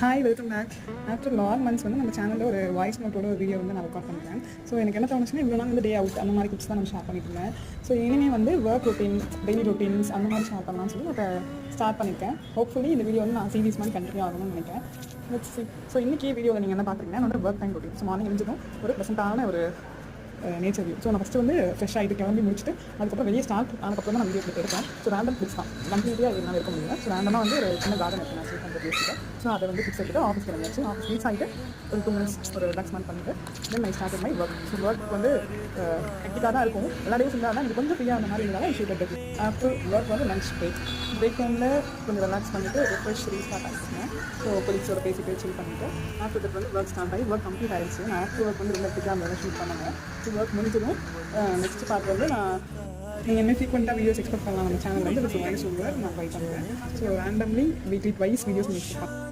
Hi welcome back. After long months வந்து நம்ம சேனலில் ஒரு வாய்ஸ் நோட்டோட ஒரு வீடியோ வந்து நான் ரெக்கார்ட் பண்ணுறேன். ஸோ எனக்கு என்ன தோணுச்சுன்னா இவ்வளோ நாள் வந்து டே அவுட் அந்த மாதிரி டிப்ஸ் தான் நம்ம ஷேர் பண்ணிட்டு இருந்தேன். ஸோ இனிமேல் வந்து ஒர்க் ரொட்டீன், டெய்லி ரொட்டீன்ஸ் அந்த மாதிரி ஷேர் பண்ணலாம்னு சொல்லி அதை ஸ்டார்ட் பண்ணியிருக்கேன். ஹோப்ஃபுல்லி இந்த வீடியோ வந்து நான் சீரிஸ் மாதிரி கண்டினியூ ஆகணும்னு நினைக்கிறேன். ஸோ இன்றைக்கி வீடியோவில் நீங்கள் என்ன பார்க்குறீங்கன்னா என்னோட work time routine. So morning எழுந்ததும் ஒரு ப்ரெசென்ட்டான ஒரு நேச்சர் வியூ. ஸோ நான் ஃபஸ்ட்டு வந்து ஃப்ரெஷ் ஆகிட்டு கிளம்பி முடிச்சுட்டு அதுக்கப்புறம் வெளியே ஸ்டார்ட் அதுக்கப்புறம் தான் நான் வீடியோ கிளிக் எடுப்பேன். ஸோ ரேண்டம் கிளிக்ஸ் தான் கம்ப்ளீட்டாக என்னால் இருக்க முடியல. ஸோ ரேண்டமாக வந்து ஒரு சின்ன கார்டன் எடுத்து நான் ஸ்டே பண்ணுற பேசிட்டு ஸோ அதை வந்து கிளிக்ஸ் எடுத்துட்டு ஆஃபீஸ் கிளம்பியாச்சு. ஆஃபீஸ் ரீச் ஆகிட்டு ஒரு 2 minutes ஒரு ரிலாக்ஸ்மெண்ட் பண்ணிட்டு then I start my work. So work வந்து ஹெக்டிக்காக தான் இருக்கும். எல்லா டேஸ் இருந்தால் தான் இது கொஞ்சம் ஃப்ரீயாக அந்த மாதிரி இருந்தாலும் ஷூட் எடுத்து ஆஃப்டர் ஒர்க் வந்து லஞ்ச் பிரேக் டைமில் கொஞ்சம் ரிலாக்ஸ் பண்ணிவிட்டு ரெஃப்ரெஷ் ரீஸ்டார்ட் ஆகிடுச்சுங்க. ஸோ கொலீக்ஸோட பேசிட்டு சில் பண்ணிவிட்டு ஆஃப்டர் தட் வந்து ஒர்க் ஸ்டார்ட் ஆகி ஒர்க் கம்ப்ளீட் ஆகிடுச்சு. நான் ஆஃப்டர் ஒர்க் வந்து ரொம்ப ஹெக்டிக்காக அந்த ஷூட் பண்ணாங்க. ஸோ ஒர்க் முடிஞ்சதும் நெக்ஸ்ட் பார்ட் வந்து நீங்கள் என்ன ஃப்ரீக்வெண்ட்டாக வீடியோஸ் எக்ஸ்பெக்ட் பண்ணலாம் நம்ம சேனல் வந்து வித் வாய்ஸ் ஓவர் நான் ட்ரை பண்ணுவேன். So randomly weekly wise videos expect